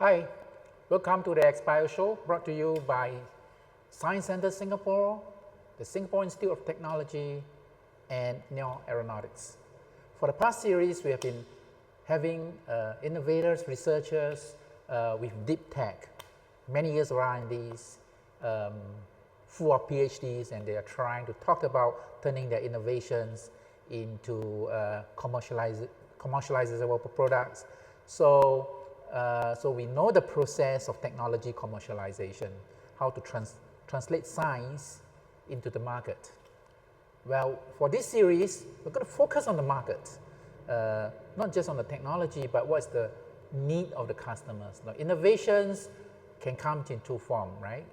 Hi, welcome to the Expire Show, brought to you by Science Centre Singapore, the Singapore Institute of Technology, and Neo Aeronautics. For the past series, we have been having innovators, researchers with deep tech, many years around these, full of PhDs, and they are trying to talk about turning their innovations into commercializable products. So we know the process of technology commercialization, how to translate science into the market. Well, for this series, we're going to focus on the market, not just on the technology, but what's the need of the customers. Now, innovations can come in two forms, right?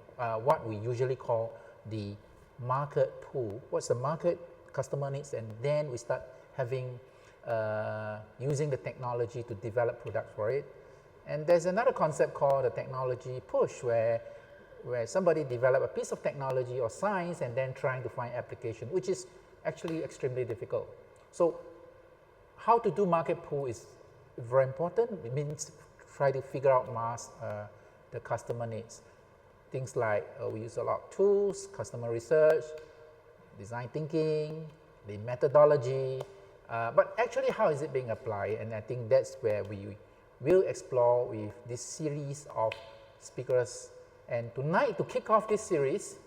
What we usually call the market pool. What's the market customer needs, and then we start having using the technology to develop products for it. And there's another concept called the technology push, where somebody develop a piece of technology or science and then trying to find application, which is actually extremely difficult. So how to do market pool is very important. It means try to figure out the customer needs. Things like we use a lot of tools, customer research, design thinking, the methodology, but actually how is it being applied? And I think that's where we will explore with this series of speakers. And tonight, to kick off this series,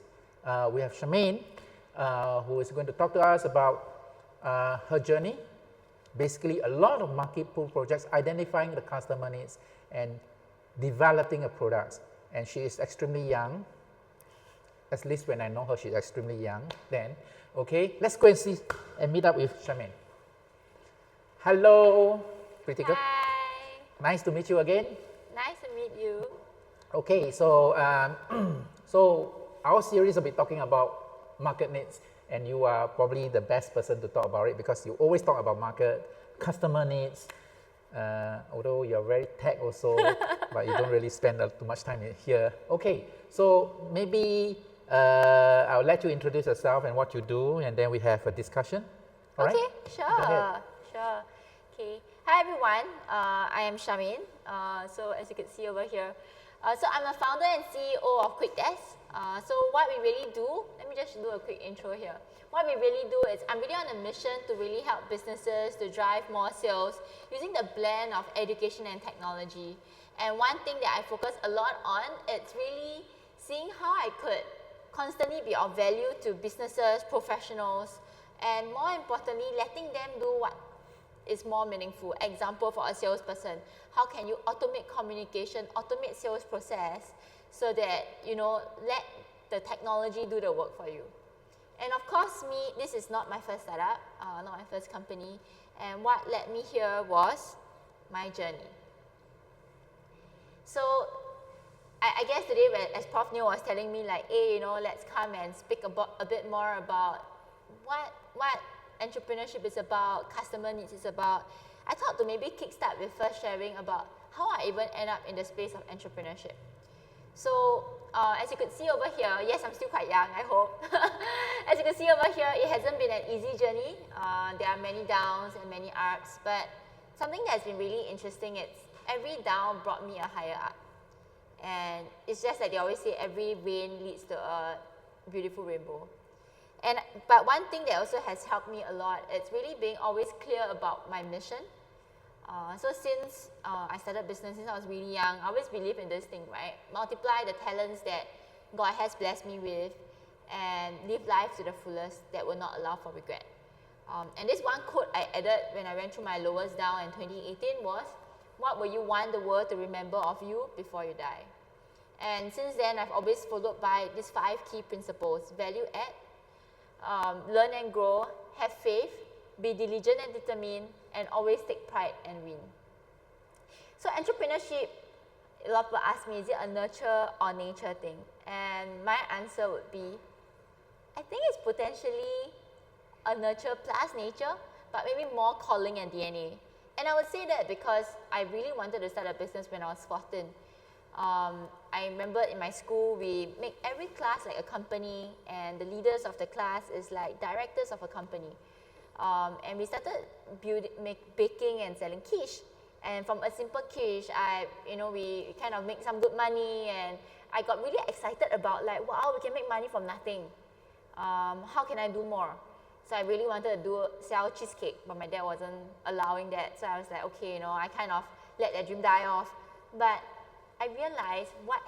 we have Charmain, who is going to talk to us about her journey. Basically, a lot of market pool projects, identifying the customer needs and developing a product. And she is extremely young. At least when I know her, she's extremely young then. Okay, let's go and see and meet up with Charmain. Hello, pretty good. Hi. Nice to meet you again. Nice to meet you. Okay, so so our series will be talking about market needs, and you are probably the best person to talk about it because you always talk about market, customer needs. Although you're very tech also, but you don't really spend too much time here. Okay, so maybe I'll let you introduce yourself and what you do, and then we have a discussion. All okay, right? sure. Okay, hi everyone. I am Charmain. So as you can see over here, so I'm a founder and CEO of QuickDesk. So what we really do, let me just do a quick intro here. What we really do is I'm really on a mission to really help businesses to drive more sales using the blend of education and technology. And one thing that I focus a lot on, it's really seeing how I could constantly be of value to businesses, professionals, and more importantly, letting them do what is more meaningful. Example for a salesperson, how can you automate communication, automate sales process so that, you know, let the technology do the work for you. And of course, this is not my first startup, not my first company. And what led me here was my journey. So I guess today, as Prof Neil was telling me, like, hey, you know, let's come and speak about a bit more about what entrepreneurship is about, customer needs is about. I thought to maybe kickstart with first sharing about how I even end up in the space of entrepreneurship. So as you could see over here, yes, I'm still quite young, I hope. As you can see over here, it hasn't been an easy journey. There are many downs and many ups, but something that's been really interesting, it's every down brought me a higher up. And it's just like they always say, every rain leads to a beautiful rainbow. But one thing that also has helped me a lot, it's really being always clear about my mission. So since I started business, since I was really young, I always believe in this thing, right? Multiply the talents that God has blessed me with and live life to the fullest that will not allow for regret. And this one quote I added when I went through my lowest down in 2018 was, what will you want the world to remember of you before you die? And since then, I've always followed by these 5 key principles: value add, learn and grow, have faith, be diligent and determined, and always take pride and win. So entrepreneurship, a lot of people ask me, is it a nurture or nature thing? And my answer would be, I think it's potentially a nurture plus nature, but maybe more calling and DNA. And I would say that because I really wanted to start a business when I was 14. I remember in my school, we make every class like a company, and the leaders of the class is like directors of a company. And we started baking and selling quiche. And from a simple quiche, we kind of make some good money, and I got really excited about like, wow, we can make money from nothing. How can I do more? So I really wanted to sell cheesecake, but my dad wasn't allowing that. So I was like, okay, I kind of let that dream die off. But I realized what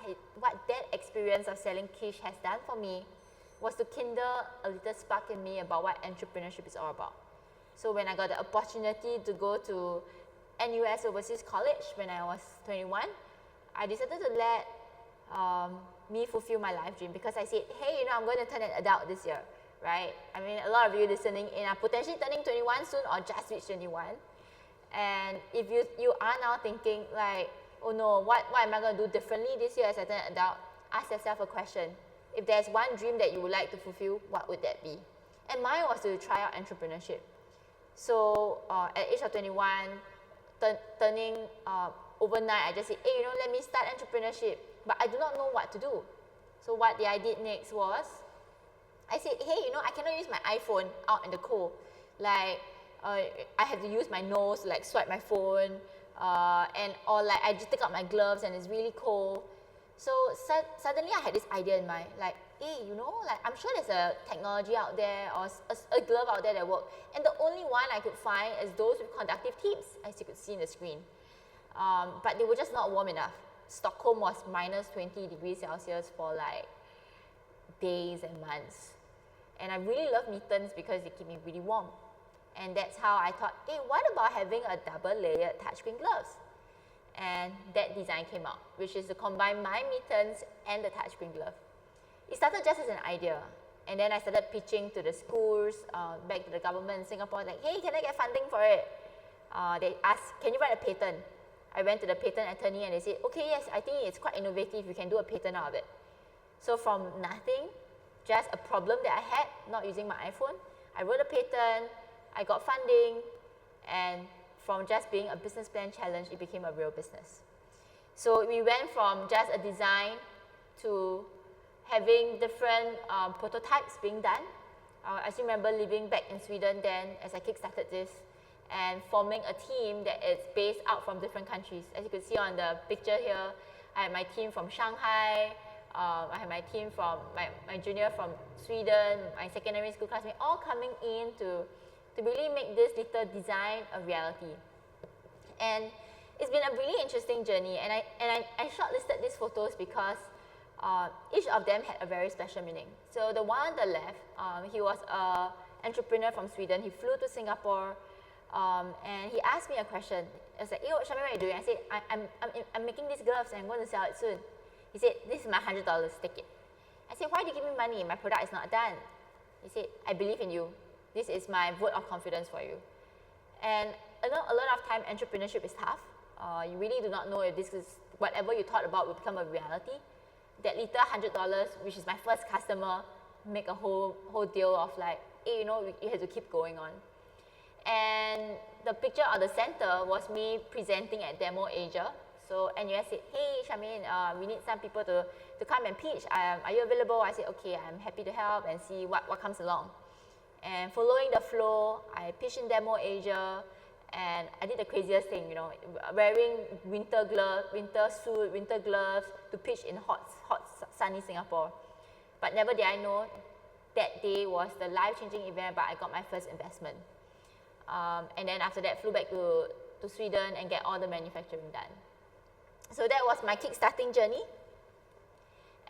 that experience of selling quiche has done for me was to kindle a little spark in me about what entrepreneurship is all about. So when I got the opportunity to go to NUS Overseas College when I was 21, I decided to let me fulfill my life dream, because I said, hey, I'm going to turn an adult this year, right? I mean, a lot of you listening in are potentially turning 21 soon or just reached 21. And if you are now thinking like, oh no, what am I going to do differently this year as I turn an adult? Ask yourself a question. If there's one dream that you would like to fulfill, what would that be? And mine was to try out entrepreneurship. So at age of 21, turning overnight, I just said, hey, let me start entrepreneurship. But I do not know what to do. So what I did next was, I said, hey, I cannot use my iPhone out in the cold. Like, I had to use my nose to like swipe my phone, or like I just take out my gloves and it's really cold. So suddenly I had this idea in mind, like, hey, like I'm sure there's a technology out there or a glove out there that works. And the only one I could find is those with conductive tips, as you could see in the screen. But they were just not warm enough. Stockholm was minus 20 degrees Celsius for like days and months. And I really love mittens because they keep me really warm. And that's how I thought, hey, what about having a double layered touchscreen gloves? And that design came out, which is to combine my mittens and the touchscreen glove. It started just as an idea. And then I started pitching to the schools, back to the government in Singapore, like, hey, can I get funding for it? They asked, can you write a patent? I went to the patent attorney and they said, okay, yes, I think it's quite innovative, you can do a patent out of it. So from nothing, just a problem that I had, not using my iPhone, I wrote a patent, I got funding, and from just being a business plan challenge, it became a real business. So we went from just a design to having different prototypes being done. I still remember living back in Sweden then as I kickstarted this, and forming a team that is based out from different countries. As you can see on the picture here, I had my team from Shanghai, I had my team from, my junior from Sweden, my secondary school classmates, all coming in to really make this little design a reality. And it's been a really interesting journey, and I shortlisted these photos because each of them had a very special meaning. So the one on the left, he was an entrepreneur from Sweden. He flew to Singapore, and he asked me a question. I was like, hey, Charmain, what are you doing? I said, I'm making these gloves and I'm going to sell it soon. He said, this is my $100, take it. I said, why do you give me money? My product is not done. He said, I believe in you. This is my vote of confidence for you. And a lot of time, entrepreneurship is tough. You really do not know if this is whatever you thought about will become a reality. That little $100, which is my first customer, make a whole deal of like, hey, you have to keep going on. And the picture on the center was me presenting at Demo Asia. So NUS said, hey, Charmain, we need some people to come and pitch. Are you available? I said, okay, I'm happy to help and see what comes along. And following the flow, I pitched in Demo Asia, and I did the craziest thing, wearing winter suit, winter gloves to pitch in hot, sunny Singapore. But never did I know that day was the life-changing event, but I got my first investment. And then after that, flew back to Sweden and get all the manufacturing done. So that was my kickstarting journey.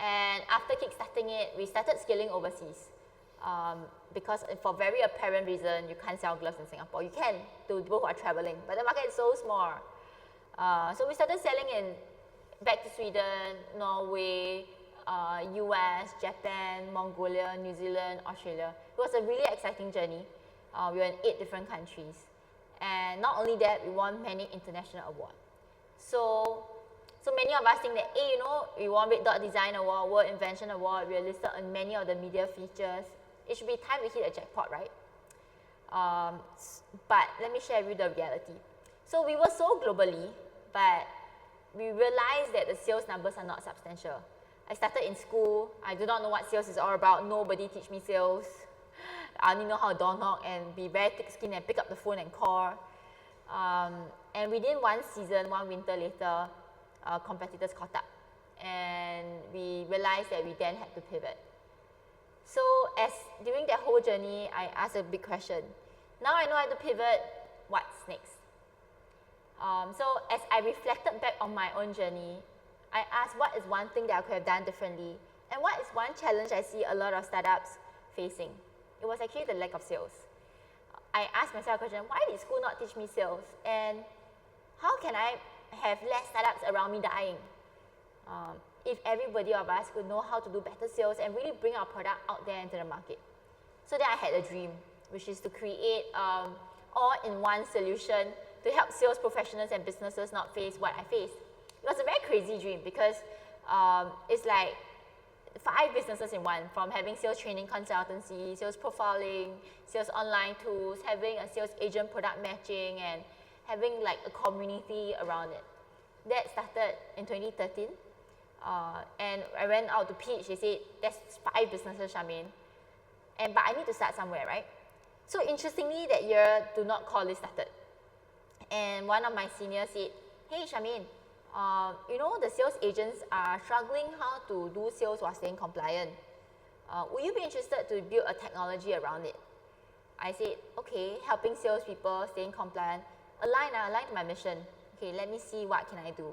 And after kickstarting it, we started scaling overseas. Because for very apparent reason, you can't sell gloves in Singapore. You can to people who are traveling, but the market is so small. So we started selling back to Sweden, Norway, US, Japan, Mongolia, New Zealand, Australia. It was a really exciting journey. We were in 8 different countries. And not only that, we won many international awards. So many of us think that, hey, we won Red Dot Design Award, World Invention Award, we are listed on many of the media features. It should be time we hit a jackpot, right? But let me share with you the reality. So we were sold globally, but we realized that the sales numbers are not substantial. I started in school. I do not know what sales is all about. Nobody teach me sales. I only know how to door knock and be very thick-skinned and pick up the phone and call. And within one season, one winter later, competitors caught up. And we realized that we then had to pivot. So during that whole journey, I asked a big question. Now I know how to pivot, what's next? So as I reflected back on my own journey, I asked what is one thing that I could have done differently, and what is one challenge I see a lot of startups facing. It was actually the lack of sales. I asked myself a question, why did school not teach me sales? And how can I have less startups around me dying? If everybody of us could know how to do better sales and really bring our product out there into the market. So then I had a dream, which is to create all-in-one solution to help sales professionals and businesses not face what I faced. It was a very crazy dream because it's like 5 businesses in one, from having sales training consultancy, sales profiling, sales online tools, having a sales agent product matching, and having like a community around it. That started in 2013. And I went out to pitch. They said, there's 5 businesses, Charmain. But I need to start somewhere, right? So interestingly, that year, Do Not Call List started. And one of my seniors said, hey, Charmain, the sales agents are struggling how to do sales while staying compliant. Would you be interested to build a technology around it? I said, okay, helping salespeople staying compliant, align to my mission. Okay, let me see what can I do.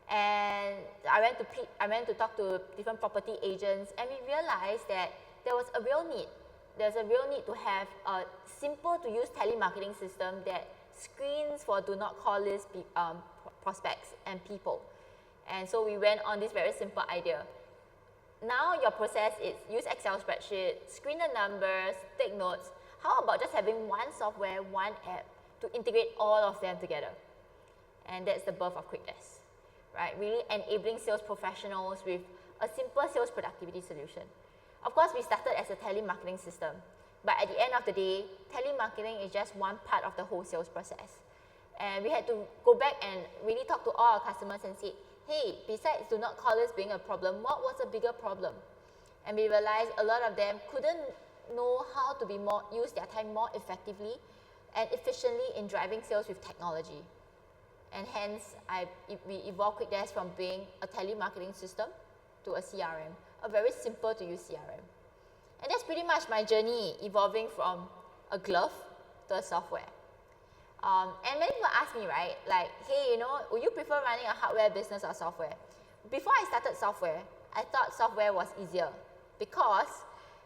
And I went to talk to different property agents, and we realized that there was a real need. There's a real need to have a simple to use telemarketing system that screens for do not call list prospects and people. And so we went on this very simple idea. Now your process is use Excel spreadsheet, screen the numbers, take notes. How about just having one software, one app to integrate all of them together? And that's the birth of QuickDesk, right? Really enabling sales professionals with a simple sales productivity solution. Of course, we started as a telemarketing system, but at the end of the day, telemarketing is just one part of the whole sales process. And we had to go back and really talk to all our customers and say, hey, besides do not call us being a problem, what was a bigger problem? And we realized a lot of them couldn't know how to use their time more effectively and efficiently in driving sales with technology. And hence, we evolved QuickDesk from being a telemarketing system to a CRM, a very simple to use CRM. And that's pretty much my journey, evolving from a glove to a software. And many people ask me, right, like, hey, would you prefer running a hardware business or software? Before I started software, I thought software was easier because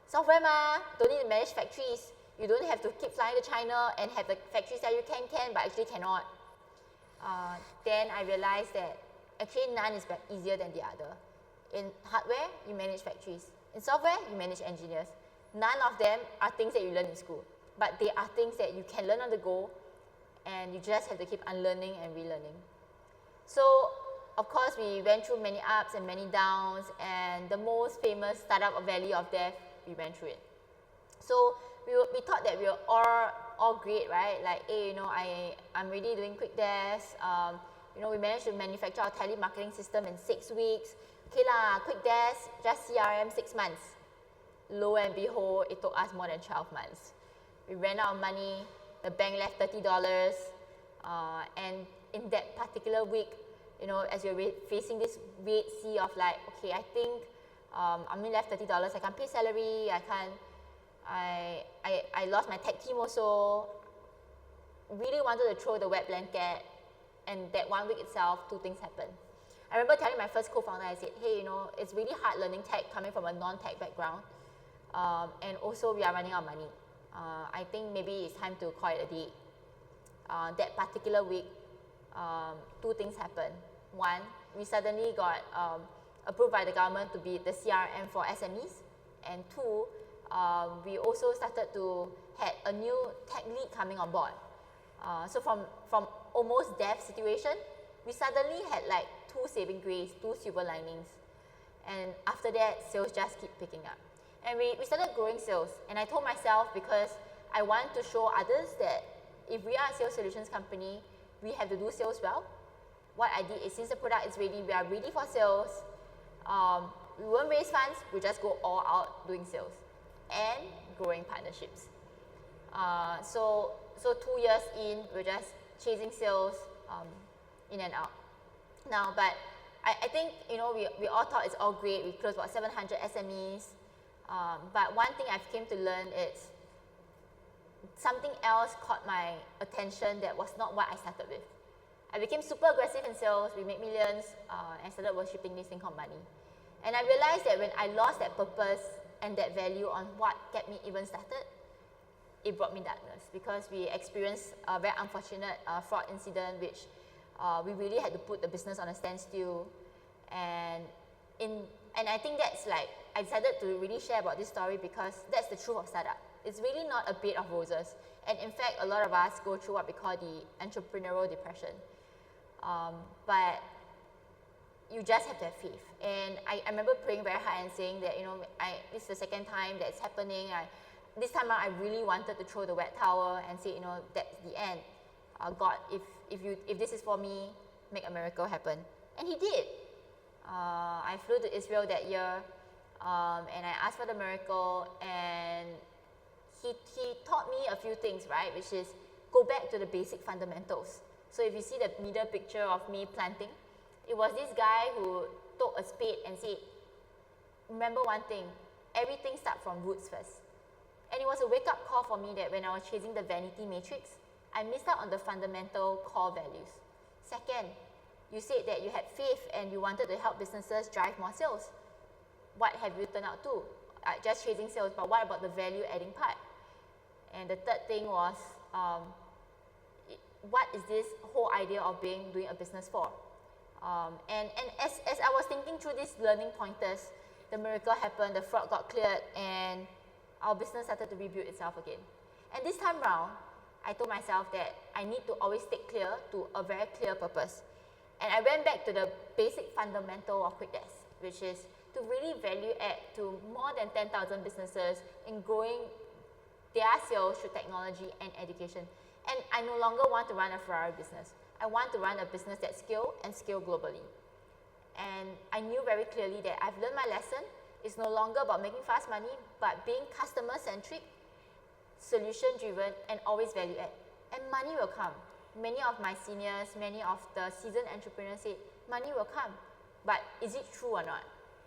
software don't need to manage factories. You don't have to keep flying to China and have the factories that you can, but actually cannot. Then I realized that actually none is easier than the other. In hardware, you manage factories. In software, you manage engineers. None of them are things that you learn in school, but they are things that you can learn on the go, and you just have to keep unlearning and relearning. So, of course, we went through many ups and many downs, and the most famous startup Valley of Death, we went through it. So, we thought that we were all great, right? Like, hey, I'm really doing QuickDesk. We managed to manufacture our telemarketing system in 6 weeks. Okay lah, QuickDesk, just CRM 6 months. Lo and behold, it took us more than 12 months. We ran out of money. The bank left $30, and in that particular week, as you're facing this red sea of like, okay, I think I'm only left $30. I can't pay salary. I lost my tech team also. Really wanted to throw the wet blanket, and that 1 week itself, 2 things happened. I remember telling my first co-founder, I said, hey, it's really hard learning tech coming from a non-tech background, and also we are running out of money. I think maybe it's time to call it a day. That particular week, 2 things happened. One, we suddenly got approved by the government to be the CRM for SMEs. And 2, we also started to have a new tech lead coming on board. So from almost death situation, we suddenly had like 2 saving grace, 2 silver linings. And after that, sales just keep picking up. And we started growing sales. And I told myself, because I want to show others that if we are a sales solutions company, we have to do sales well. What I did is, since the product is ready, we are ready for sales. We won't raise funds, we just go all out doing sales and growing partnerships. So 2 years in, we're just chasing sales. in and out. Now, but I think, you know, we all thought it's all great. We closed about 700 SMEs. But one thing I've came to learn is something else caught my attention that was not what I started with. I became super aggressive in sales. We made millions and started worshipping this thing called money. And I realized that when I lost that purpose and that value on what kept me even started, it brought me darkness, because we experienced a very unfortunate fraud incident, which we really had to put the business on a standstill. And I think that's like, I decided to really share about this story because that's the truth of startup. It's really not a bed of roses. And in fact, a lot of us go through what we call the entrepreneurial depression. But you just have to have faith. And I remember praying very hard and saying that, you know, this is the second time that it's happening. This time around, I really wanted to throw the wet towel and say, you know, that's the end. God, if this is for me, make a miracle happen. And He did. I flew to Israel that year, and I asked for the miracle, and he taught me a few things, right? Which is go back to the basic fundamentals. So if you see the middle picture of me planting, it was this guy who took a spade and said, remember one thing, everything starts from roots first. And it was a wake-up call for me that when I was chasing the vanity matrix, I missed out on the fundamental core values. Second, you said that you had faith and you wanted to help businesses drive more sales. What have you turned out to? Just chasing sales, but what about the value-adding part? And the third thing was, what is this whole idea of doing a business for? And as I was thinking through these learning pointers, the miracle happened, the fraud got cleared, and our business started to rebuild itself again. And this time round, I told myself that I need to always stick clear to a very clear purpose. And I went back to the basic fundamental of QuickDesk, which is to really value add to more than 10,000 businesses in growing their sales through technology and education. And I no longer want to run a Ferrari business. I want to run a business that scale and scale globally. And I knew very clearly that I've learned my lesson. It's no longer about making fast money, but being customer-centric, solution-driven, and always value-add. And money will come. Many of my seniors, many of the seasoned entrepreneurs said, money will come. But is it true or not?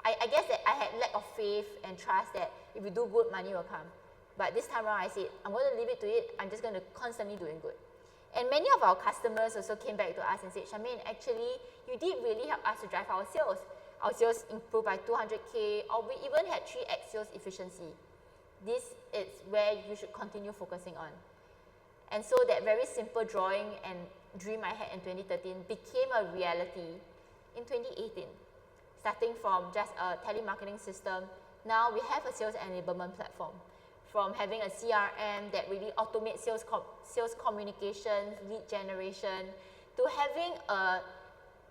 I guess that I had lack of faith and trust that if we do good, money will come. But this time around, I said, I'm going to leave it to it. I'm just going to constantly doing good. And many of our customers also came back to us and said, Charmain, actually, you did really help us to drive our sales. Our sales improved by 200K, or we even had 3x sales efficiency. This is where you should continue focusing on. And so that very simple drawing and dream I had in 2013 became a reality in 2018. Starting from just a telemarketing system, now we have a sales enablement platform. From having a CRM that really automates sales communication, lead generation, to having a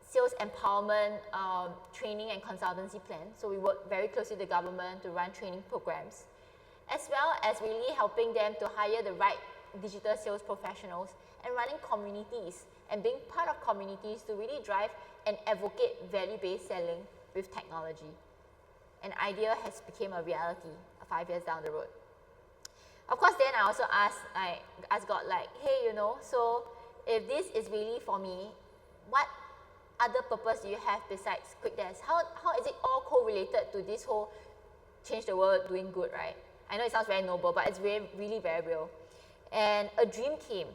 sales empowerment training and consultancy plan. So we work very closely with the government to run training programs, as well as really helping them to hire the right digital sales professionals and running communities and being part of communities to really drive and advocate value-based selling with technology. An idea has become a reality 5 years down the road. Of course, then I also asked God, like, hey, you know, so if this is really for me, what other purpose do you have besides QuickDesk? How is it all correlated to this whole change the world, doing good, right? I know it sounds very noble, but it's really very real. And a dream came,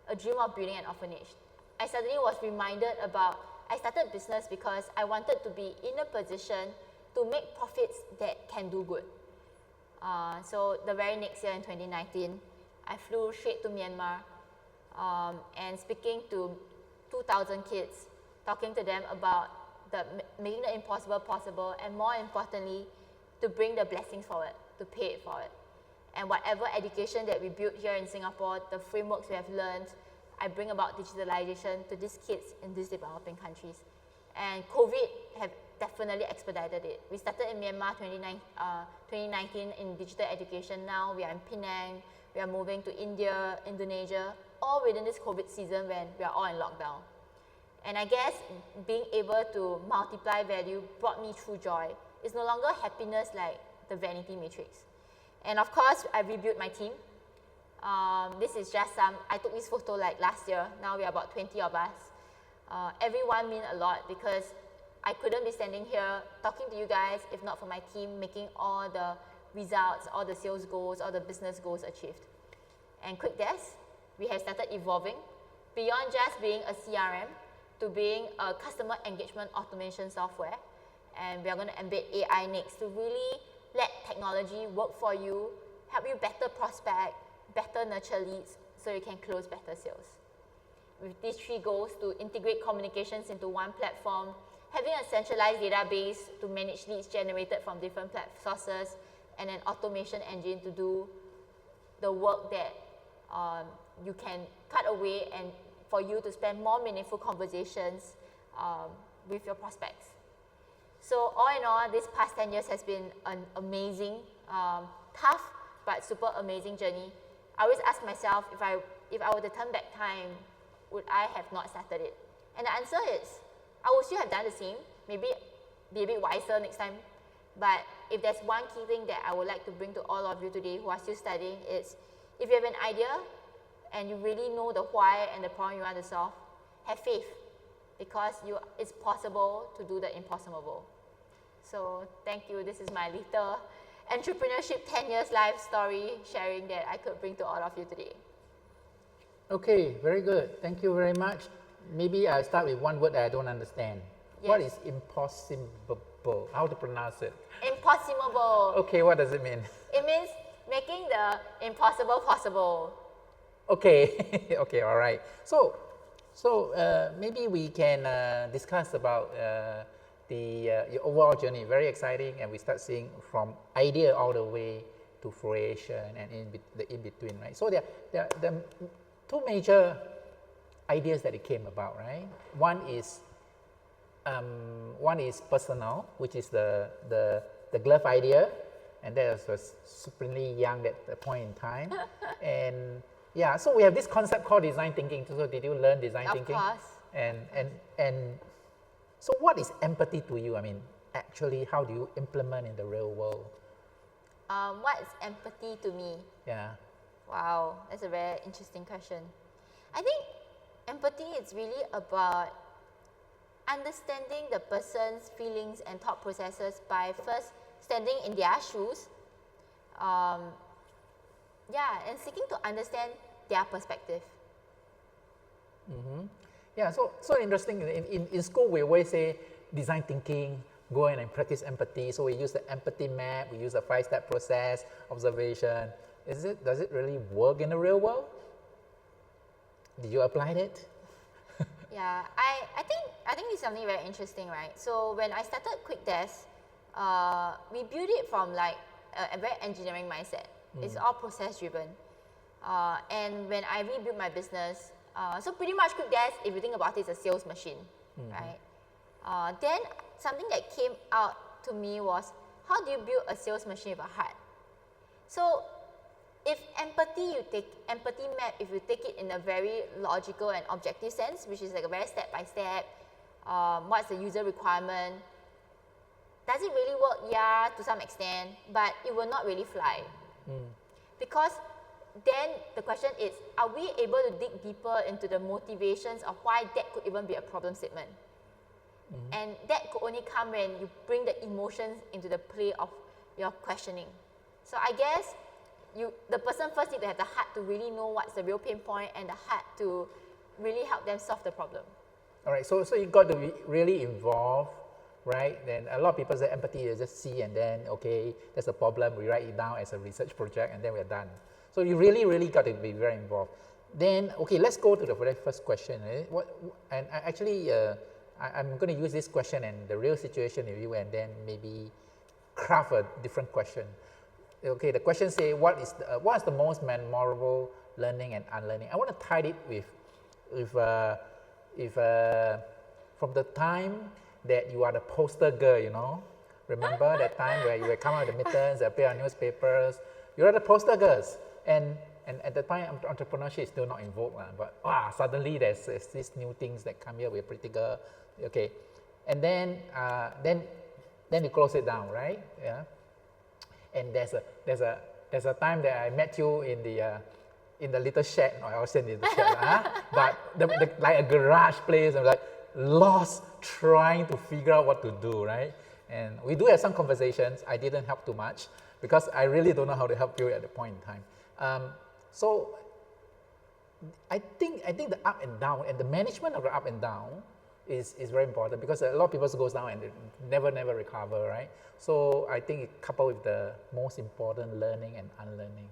a dream of building an orphanage. I suddenly was reminded about, I started business because I wanted to be in a position to make profits that can do good. So the very next year in 2019, I flew straight to Myanmar and speaking to 2,000 kids, talking to them about making the impossible possible, and more importantly, to bring the blessings forward, to pay it forward. And whatever education that we built here in Singapore, the frameworks we have learned, I bring about digitalization to these kids in these developing countries. And COVID have definitely expedited it. We started in Myanmar 2019 in digital education. Now we are in Penang, we are moving to India, Indonesia, all within this COVID season when we are all in lockdown. And I guess being able to multiply value brought me true joy. It's no longer happiness like the vanity matrix. And of course, I rebuilt my team. This is just I took this photo like last year. Now we are about 20 of us. Everyone mean a lot because I couldn't be standing here talking to you guys if not for my team making all the results, all the sales goals, all the business goals achieved. And QuickDesk, we have started evolving beyond just being a CRM to being a customer engagement automation software. And we are going to embed AI next to really let technology work for you, help you better prospect, better nurture leads so you can close better sales. With these 3 goals, to integrate communications into one platform, having a centralized database to manage leads generated from different sources, and an automation engine to do the work that you can cut away and for you to spend more meaningful conversations with your prospects. So all in all, this past 10 years has been an amazing, tough, but super amazing journey. I always ask myself, if I were to turn back time, would I have not started it? And the answer is, I would still have done the same, maybe be a bit wiser next time. But if there's one key thing that I would like to bring to all of you today who are still studying, it's if you have an idea and you really know the why and the problem you want to solve, have faith, because it's possible to do the impossible. So thank you. This is my little entrepreneurship 10 years life story sharing that I could bring to all of you today. Okay, very good. Thank you very much. Maybe I'll start with one word that I don't understand. Yes. What is impossible? How to pronounce it? Impossible. Okay, what does it mean? It means making the impossible possible. Okay, okay, all right. So maybe we can discuss about your overall journey. Very exciting, and we start seeing from idea all the way to fruition and the in between, right? So there are 2 major ideas that it came about, right? One is personal, which is the glove idea, and that was supremely young at the point in time. And yeah, so we have this concept called design thinking. So did you learn design thinking? Of course. And so what is empathy to you? I mean, actually, how do you implement in the real world? What is empathy to me? Yeah. Wow, that's a very interesting question. I think empathy is really about understanding the person's feelings and thought processes by first standing in their shoes, and seeking to understand their perspective. Mm-hmm. Yeah, so interesting. In school, we always say design thinking, go in and practice empathy. So we use the empathy map, we use the 5-step process, observation. Does it really work in the real world? Did you apply it? Yeah, I think it's something very interesting, right? So when I started QuickDesk, we built it from like a very engineering mindset. It's all process driven. And when I rebuilt my business, so pretty much QuickDesk, if you think about it, is a sales machine, right? Then something that came out to me was, how do you build a sales machine with a heart? So if empathy map, if you take it in a very logical and objective sense, which is like a very step-by-step, what's the user requirement, does it really work? Yeah, to some extent, but it will not really fly. Because then the question is, are we able to dig deeper into the motivations of why that could even be a problem statement? And that could only come when you bring the emotions into the play of your questioning. So I guess the person first need to have the heart to really know what's the real pain point and the heart to really help them solve the problem. All right, so you got to be really involved, right? Then a lot of people say empathy is just see and then, okay, there's a problem, we write it down as a research project and then we're done. So you really got to be very involved. Then, okay, let's go to the very first question. I'm going to use this question and the real situation with you and then maybe craft a different question. Okay, the question says, what is the most memorable learning and unlearning? I want to tie it with from the time that you are the poster girl, you know. Remember that time where you were coming out with the mittens, appear on newspapers. You are the poster girls, and at the time entrepreneurship is still not in vogue, but suddenly there's these new things that come here with pretty girl. Okay, and then you close it down, right? Yeah. And there's a time that I met you in the little shed. No, I wasn't in the shed, but like a garage place. I'm like, lost trying to figure out what to do, right? And we do have some conversations. I didn't help too much because I really don't know how to help you at the point in time. So I think the up and down and the management of the up and down is very important, because a lot of people goes down and they never recover, right? So I think it coupled with the most important learning and unlearning.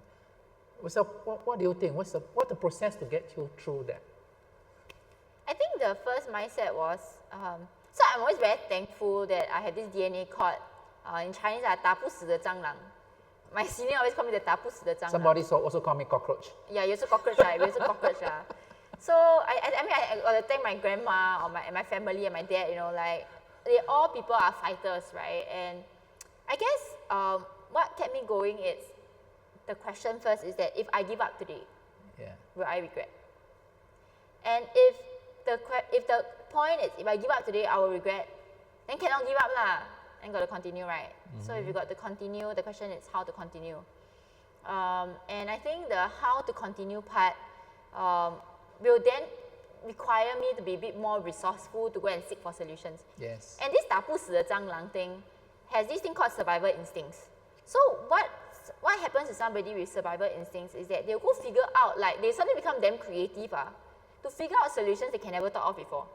So what do you think? What's the process to get you through that? I think the first mindset was, so I'm always very thankful that I had this DNA called, in Chinese, 打不死的蟑螂. My senior always call me the 打不死的蟑螂. Somebody also call me cockroach. Yeah, you're also cockroach, right? We're also cockroach. So I got to thank my grandma or my family and my dad, like, they all people are fighters, right? And I guess what kept me going is, the question first is that if I give up today, will I regret? And if the point is, if I give up today, I will regret, then cannot give up lah, and got to continue, right? So if you got to continue, the question is how to continue. And I think the how to continue part will then require me to be a bit more resourceful to go and seek for solutions. Yes. And this 打不死的蟑螂 thing has this thing called survival instincts. So what happens to somebody with survival instincts is that they'll go figure out, like, they suddenly become damn creative to figure out solutions they can never thought of before.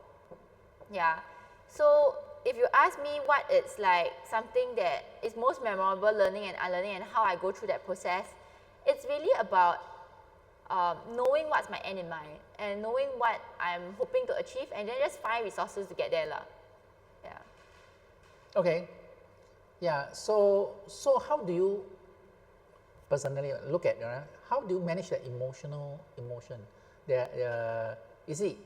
Yeah. So if you ask me what it's like, something that is most memorable learning and unlearning and how I go through that process, it's really about knowing what's my end in mind and knowing what I'm hoping to achieve, and then just find resources to get there lah. Yeah. Okay. Yeah. So how do you personally look at, how do you manage the emotion? You see,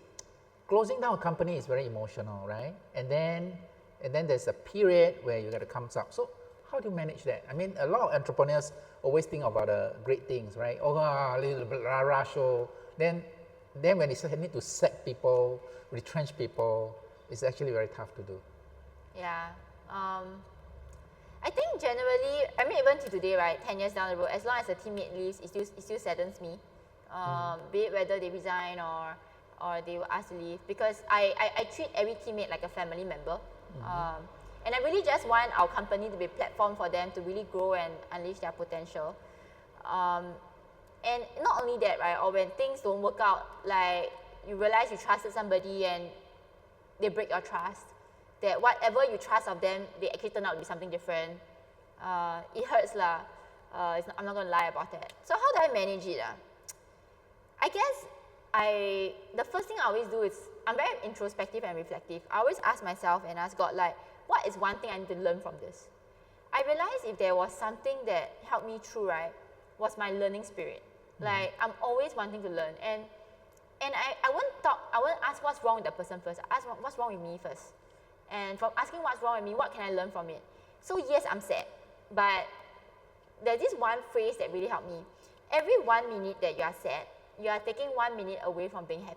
closing down a company is very emotional, right? And then there's a period where you got to come up. So how do you manage that? I mean, a lot of entrepreneurs always think about the great things, right? Oh, a little bit rah-rah show. Then when they need to sack people, retrench people, it's actually very tough to do. Yeah. I think generally, I mean, even to today, right, 10 years down the road, as long as a teammate leaves, it still saddens me. Be it whether they resign or they were asked to leave, because I treat every teammate like a family member. And I really just want our company to be a platform for them to really grow and unleash their potential. And not only that, right, or when things don't work out, like you realize you trusted somebody and they break your trust, that whatever you trust of them, they actually turn out to be something different. It hurts lah. I'm not going to lie about that. So how do I manage it? I guess the first thing I always do is, I'm very introspective and reflective. I always ask myself and ask God, like, what is one thing I need to learn from this? I realized if there was something that helped me through, right, was my learning spirit. Like, I'm always wanting to learn. And I won't ask what's wrong with the person first. I ask what's wrong with me first. And from asking what's wrong with me, what can I learn from it? So yes, I'm sad, but there's this one phrase that really helped me. Every 1 minute that you are sad, you are taking 1 minute away from being happy.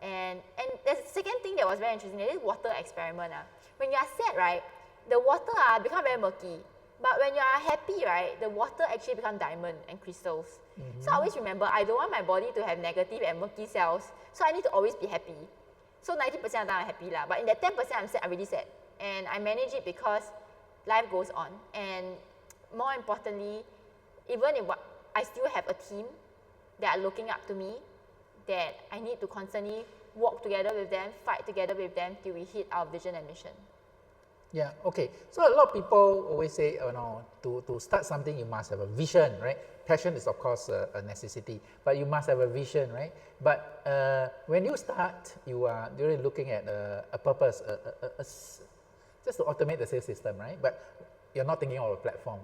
And there's a second thing that was very interesting, this water experiment. When you are sad, right, the water become very murky. But when you are happy, right, the water actually becomes diamond and crystals. So I always remember, I don't want my body to have negative and murky cells, so I need to always be happy. So 90% of the time I'm happy, but in that 10% I'm sad, I'm really sad. And I manage it because life goes on. And more importantly, even if I still have a team that are looking up to me, that I need to constantly walk together with them, fight together with them till we hit our vision and mission. Yeah, okay. So a lot of people always say, to start something, you must have a vision, right? Passion is, of course, a necessity, but you must have a vision, right? But when you start, you are really looking at a purpose, just to automate the sales system, right? But you're not thinking of a platform,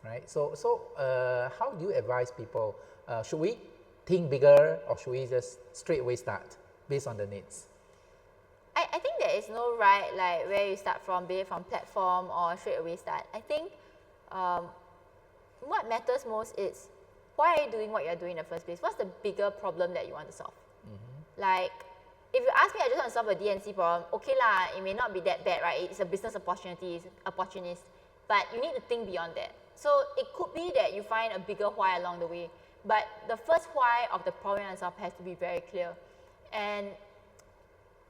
right? So how do you advise people? Should we think bigger, or should we just straight away start based on the needs? I think there is no right, like, where you start from, be it from platform or straight away start. I think what matters most is, why are you doing what you're doing in the first place? What's the bigger problem that you want to solve? Like, if you ask me, I just want to solve a DNC problem, okay lah, it may not be that bad, right? It's a business opportunity, it's opportunist, but you need to think beyond that. So it could be that you find a bigger why along the way, but the first why of the problem you want to solve has to be very clear. And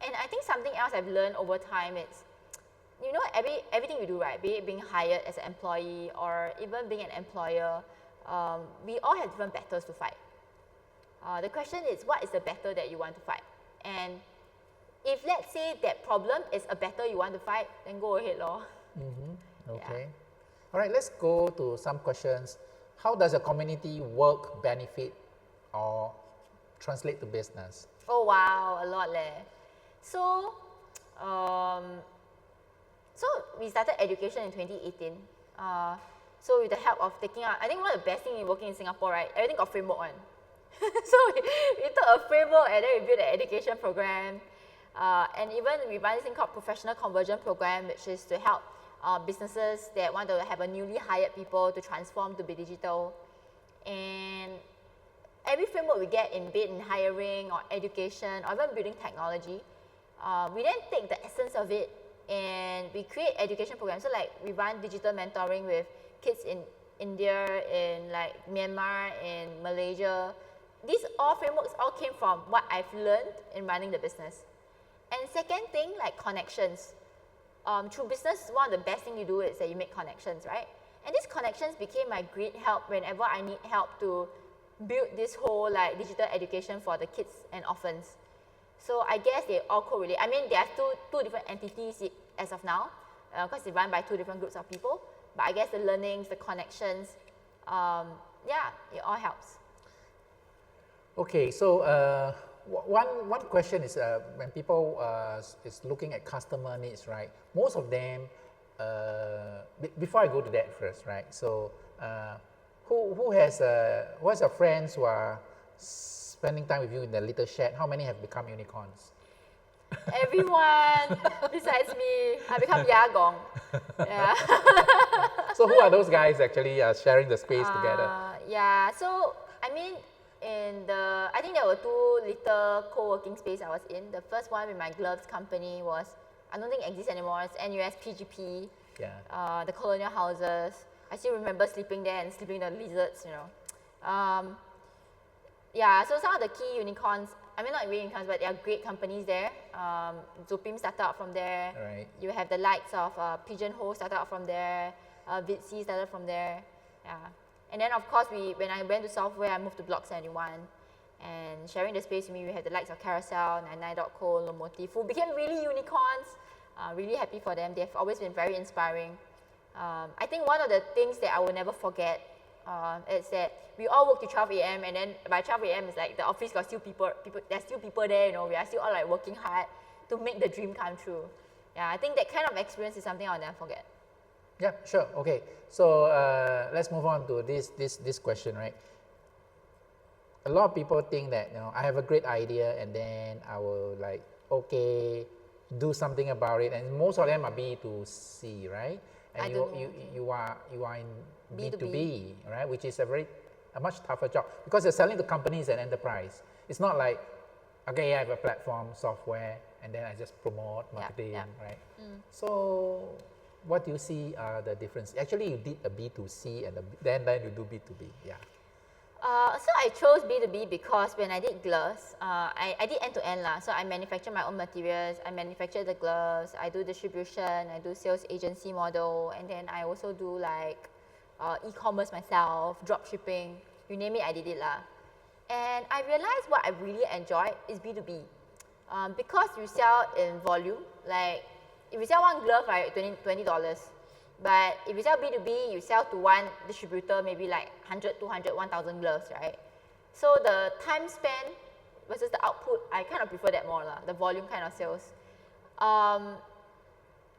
And I think something else I've learned over time is, you know, everything we do, right, be it being hired as an employee or even being an employer, we all have different battles to fight. The question is, what is the battle that you want to fight? And if let's say that problem is a battle you want to fight, then go ahead, lor. Okay. Yeah. All right, let's go to some questions. How does a community work benefit or translate to business? Oh wow, a lot leh. So, so we started education in 2018. So with the help of taking out, I think one of the best things in working in Singapore, right, everything got framework one. So we took a framework and then we built an education program. And even we run this thing called professional conversion program, which is to help businesses that want to have a newly hired people to transform to be digital. And every framework we get in bid in hiring or education or even building technology, we then take the essence of it and we create education programs. So like we run digital mentoring with kids in India, in like Myanmar, in Malaysia. These all frameworks all came from what I've learned in running the business. And second thing, like connections. Through business, one of the best things you do is that you make connections, right? And these connections became my great help whenever I need help to build this whole like digital education for the kids and orphans. So I guess they all correlate. I mean, there are two different entities as of now, because they run by two different groups of people. But I guess the learnings, the connections, yeah, it all helps. Okay, so one question is when people is looking at customer needs, right? Most of them, before I go to that first, right? So who has your friends who are spending time with you in the little shed? How many have become unicorns? Everyone besides me, I become Yagong. Yeah. So who are those guys actually sharing the space together? Yeah, so I mean, I think there were two little co-working space I was in. The first one with my gloves company was, I don't think it exists anymore, it's NUS PGP, the colonial houses. I still remember sleeping there and sleeping the lizards, you know. Yeah, so some of the key unicorns, I mean not really unicorns, but they are great companies there. Zopim started out from there. Right. You have the likes of Pigeonhole started out from there. Vidsi started from there. Yeah. And then of course, when I went to software, I moved to Block 71. And sharing the space with me, we had the likes of Carousel, 99.co, Lomotif, who became really unicorns. Really happy for them. They've always been very inspiring. I think one of the things that I will never forget is that we all work till 12 a.m. and then by 12 a.m. it's like the office got still people, there's still people there, you know, we are still all like working hard to make the dream come true. Yeah, I think that kind of experience is something I'll never forget. Yeah, sure. Okay, so let's move on to this question, right? A lot of people think that, you know, I have a great idea and then I will like, okay, do something about it, and most of them are B2C, right? And you are in B2B, right? Which is a much tougher job because you're selling to companies and enterprise. It's not like, okay, I have a platform, software, and then I just promote marketing, right? So what do you see are the difference? Actually, you did a B2C and then you do B2B, yeah. So I chose B2B because when I did gloves, I did end-to-end lah. So I manufacture my own materials, I manufacture the gloves, I do distribution, I do sales agency model, and then I also do like e-commerce myself, drop shipping, you name it, I did it lah. And I realized what I really enjoy is B2B. Because you sell in volume, like if you sell one glove, right, $20. But if you sell B2B, you sell to one distributor, maybe like 100, 200, 1,000 gloves, right? So the time spent versus the output, I kind of prefer that more, the volume kind of sales. And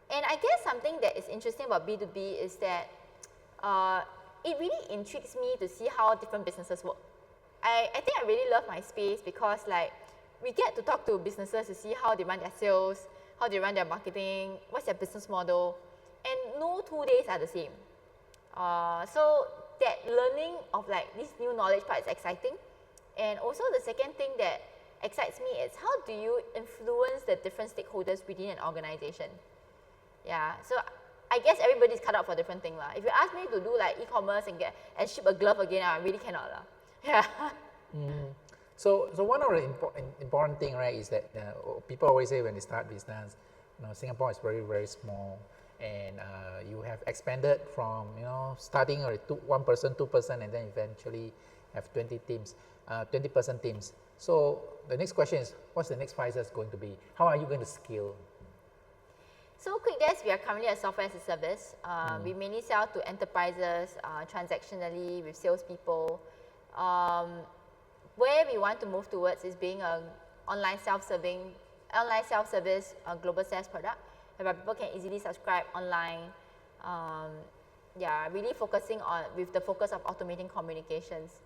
I guess something that is interesting about B2B is that it really intrigues me to see how different businesses work. I think I really love my space because like we get to talk to businesses to see how they run their sales, how they run their marketing, what's their business model. And no 2 days are the same. So that learning of like this new knowledge part is exciting. And also the second thing that excites me is how do you influence the different stakeholders within an organization? Yeah, so I guess everybody's cut out for different things lah. If you ask me to do like e-commerce and ship a glove again, I really cannot lah. Yeah. So one of the important thing, right, is that people always say when they start business, Singapore is very, very small, and you have expanded from, starting with one person, 2%, and then eventually have 20 teams, 20-person teams. So the next question is, what's the next 5 years going to be? How are you going to scale? So QuickDesk, we are currently a software as a service. We mainly sell to enterprises, transactionally with salespeople. Where we want to move towards is being an online self-service global SaaS product, where people can easily subscribe online. Really focusing on, with the focus of automating communications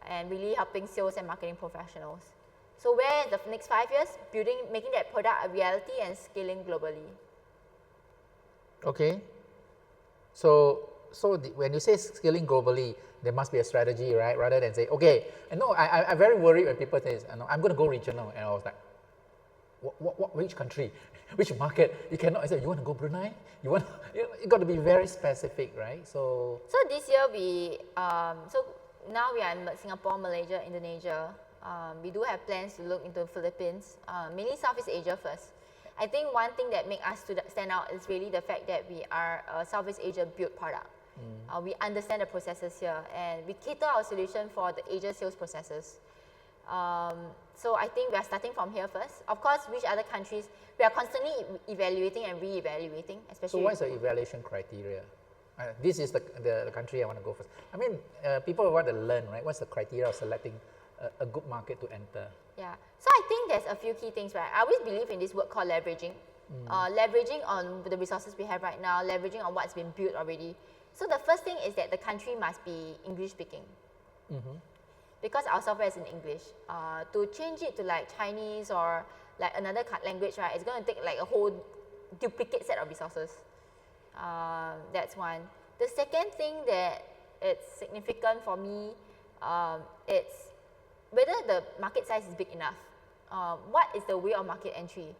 and really helping sales and marketing professionals. So where in the next 5 years, making that product a reality and scaling globally. Okay. So when you say scaling globally, there must be a strategy, right? Rather than say, okay, I'm very worried when people say, I'm going to go regional. And I was like, which country, which market? You cannot say, you want to go Brunei? You got to be very specific, right? So this year so now we are in Singapore, Malaysia, Indonesia. We do have plans to look into Philippines, mainly Southeast Asia first. I think one thing that makes us stand out is really the fact that we are a Southeast Asia built product. We understand the processes here, and we cater our solution for the Asia sales processes. So I think we are starting from here first. Of course, which other countries, we are constantly evaluating and re-evaluating, especially. So what is the evaluation criteria? This is the country I want to go first. I mean, people want to learn, right? What's the criteria of selecting a good market to enter? Yeah, so I think there's a few key things, right? I always believe in this word called leveraging. Leveraging on the resources we have right now, leveraging on what's been built already. So the first thing is that the country must be English speaking. Because our software is in English. To change it to like Chinese or like another language, right, it's going to take like a whole duplicate set of resources. That's one. The second thing that it's significant for me, it's whether the market size is big enough. What is the way of market entry?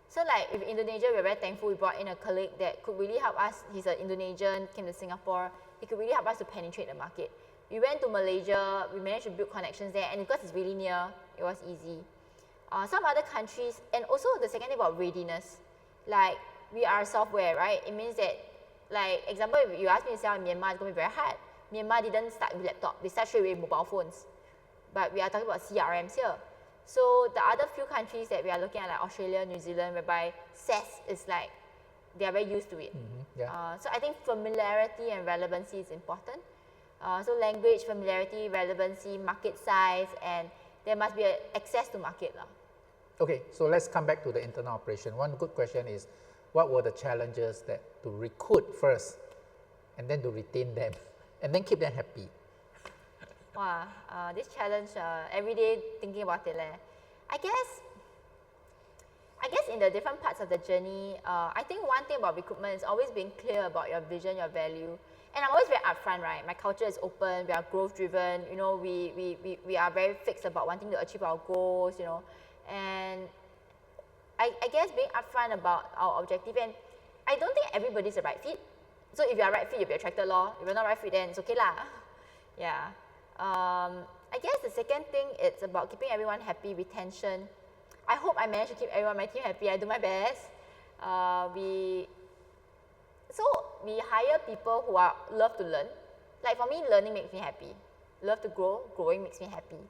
So like with Indonesia, we're very thankful we brought in a colleague that could really help us. He's an Indonesian, came to Singapore. He could really help us to penetrate the market. We went to Malaysia, we managed to build connections there, and because it's really near, it was easy. Some other countries, and also the second thing about readiness, like we are software, right? It means that, like example, if you ask me to sell in Myanmar, it's going to be very hard. Myanmar didn't start with laptop, they start straight away with mobile phones. But we are talking about CRMs here. So the other few countries that we are looking at, like Australia, New Zealand, whereby SaaS is like, they are very used to it. So I think familiarity and relevancy is important. So language, familiarity, relevancy, market size, and there must be access to market. Okay, so let's come back to the internal operation. One good question is, what were the challenges that to recruit first, and then to retain them, and then keep them happy? Wow, this challenge, every day thinking about it. I guess in the different parts of the journey, I think one thing about recruitment is always being clear about your vision, your value. And I'm always very upfront, right? My culture is open, we are growth driven, we are very fixed about wanting to achieve our goals, And I guess being upfront about our objective, and I don't think everybody's the right fit. So if you are right fit, you'll be attracted, If you're not right fit, then it's okay lah. Yeah. I guess the second thing, it's about keeping everyone happy, retention. I hope I manage to keep everyone on my team happy. I do my best. We hire people who love to learn. Like for me, learning makes me happy. Love to grow, growing makes me happy.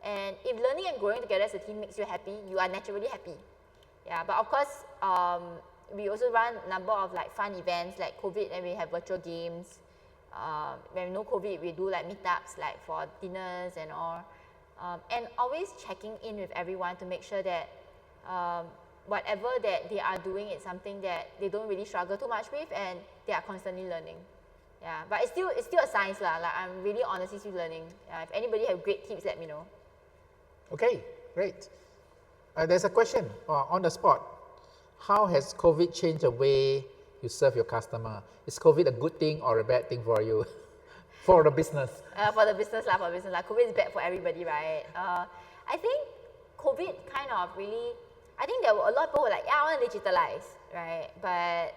And if learning and growing together as a team makes you happy, you are naturally happy. Yeah, but of course, we also run a number of like fun events like COVID, and we have virtual games. When no COVID, we do like meetups like for dinners and all. And always checking in with everyone to make sure that whatever that they are doing is something that they don't really struggle too much with, and they are constantly learning. Yeah, but it's still a science lah. Like I'm really honestly still learning. If anybody have great tips, let me know. Okay, great. There's a question on the spot. How has COVID changed the way you serve your customer? Is COVID a good thing or a bad thing for you? For the business? For the business. COVID is bad for everybody, right? I think COVID kind of really, I think there were a lot of people who were like, yeah, I want to digitalize, right? But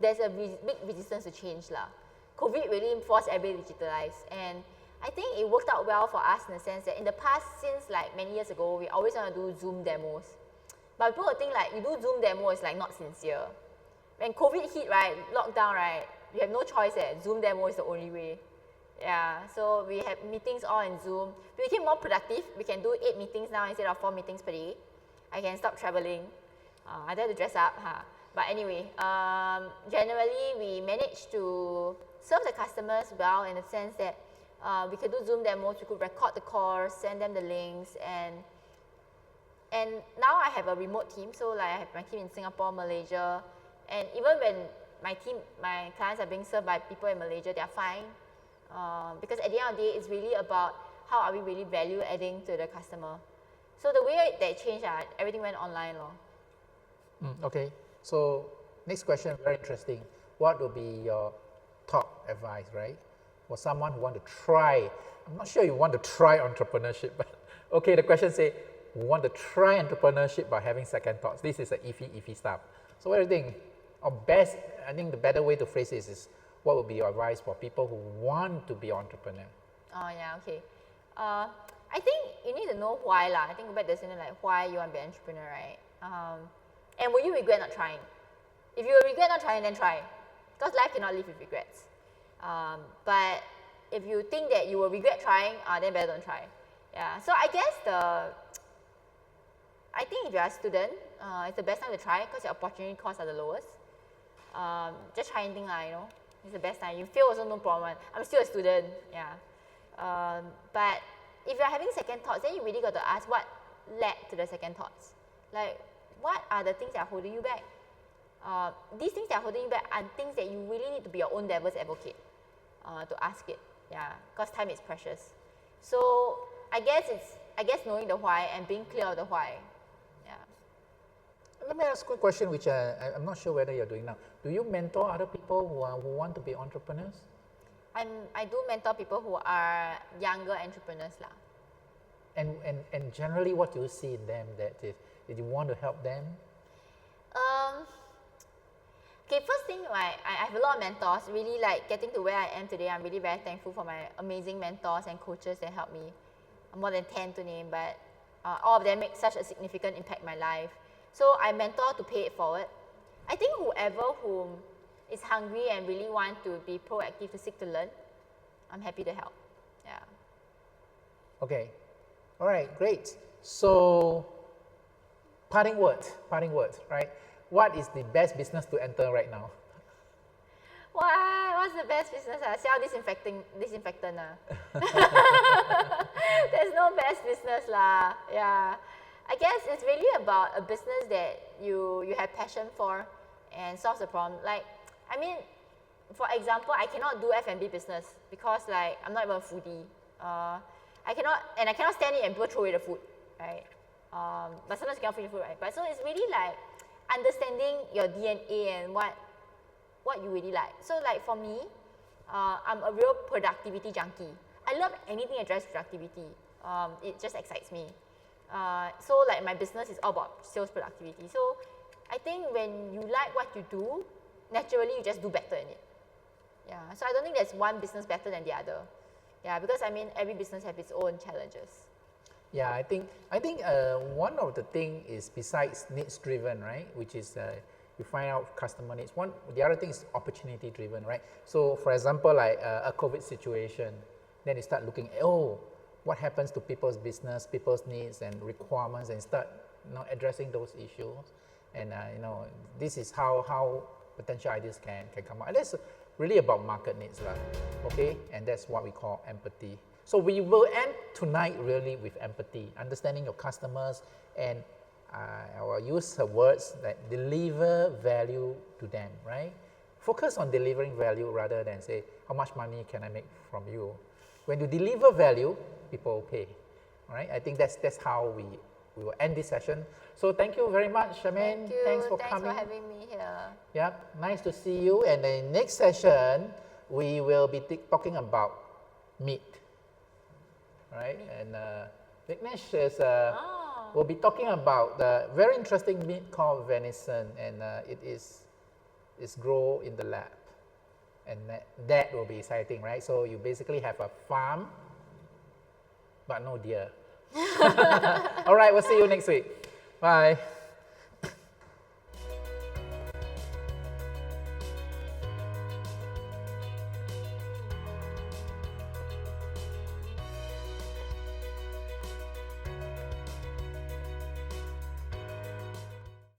there's a big resistance to change lah. COVID really forced everybody to digitalize, and I think it worked out well for us in the sense that in the past, since like many years ago, we always want to do Zoom demos. But people would think like you do Zoom demo is like not sincere. When COVID hit, right, lockdown, right, we have no choice. Zoom demo is the only way. Yeah, so we have meetings all in Zoom. We became more productive. We can do 8 meetings now instead of 4 meetings per day. I can stop traveling. I don't have to dress up. But anyway, generally we managed to serve the customers well in the sense that we could do Zoom demos, we could record the course, send them the links, and now I have a remote team. So like I have my team in Singapore, Malaysia, and even when my clients are being served by people in Malaysia, they are fine. Because at the end of the day, it's really about how are we really value adding to the customer. So the way that changed, everything went online. Okay, so next question, very interesting. What will be your top advice, right? For someone who want to try, I'm not sure you want to try entrepreneurship, but okay, the question say, we want to try entrepreneurship by having second thoughts. This is a iffy stuff. So what do you think? Or best, I think the better way to phrase this is, what would be your advice for people who want to be entrepreneur? Oh yeah, okay. I think you need to know why I think about this, like why you want to be an entrepreneur, right? And will you regret not trying? If you regret not trying, then try, because life cannot live with regrets. But if you think that you will regret trying, then better don't try. Yeah. So I guess I think if you are a student, it's the best time to try because your opportunity costs are the lowest. Just try anything, it's the best time. You fail also no problem. I'm still a student, yeah. But if you're having second thoughts, then you really got to ask what led to the second thoughts. Like, what are the things that are holding you back? These things that are holding you back are things that you really need to be your own devil's advocate to ask it, yeah, because time is precious. So I guess knowing the why and being clear of the why. Let me ask a quick question, which I'm not sure whether you're doing now. Do you mentor other people who want to be entrepreneurs? I do mentor people who are younger entrepreneurs. And generally, what do you see in them that you want to help them? Okay, first thing, I have a lot of mentors. Really, like getting to where I am today, I'm really very thankful for my amazing mentors and coaches that helped me. More than 10 to name, but all of them make such a significant impact in my life. So I mentor to pay it forward. I think whoever who is hungry and really want to be proactive to seek to learn, I'm happy to help. Yeah. Okay. All right, great. So parting words, right? What is the best business to enter right now? What's the best business? Sell disinfectant. There's no best business Yeah. I guess it's really about a business that you have passion for and solves the problem. Like, I mean, for example, I cannot do F&B business because I'm not even a foodie. I cannot stand it and people throw away the food, right? But sometimes you cannot feed the food, right? But so it's really like understanding your DNA and what you really like. So for me, I'm a real productivity junkie. I love anything that drives productivity. It just excites me. So my business is all about sales productivity. So I think when you like what you do, naturally you just do better in it. Yeah. So I don't think there's one business better than the other. Yeah, because every business has its own challenges. Yeah, I think one of the thing is besides needs driven, right? Which is you find out customer needs. The other thing is opportunity driven, right? So for example, like a COVID situation, then you start looking at what happens to people's business, people's needs and requirements, and start addressing those issues. And this is how potential ideas can come out. And that's really about market needs, okay? And that's what we call empathy. So we will end tonight really with empathy, understanding your customers, and I will use the words that deliver value to them, right? Focus on delivering value rather than say, how much money can I make from you? When you deliver value, people will pay, all right? I think that's how we will end this session. So thank you very much, Charmain. Thank you. Thanks for coming. Thanks for having me here. Yep, nice to see you. And the next session, we will be talking about meat, right? And Vignesh will be talking about the very interesting meat called venison, and it's grown in the lab. And that will be exciting, right? So you basically have a farm but no deer. All right, we'll see you next week. Bye.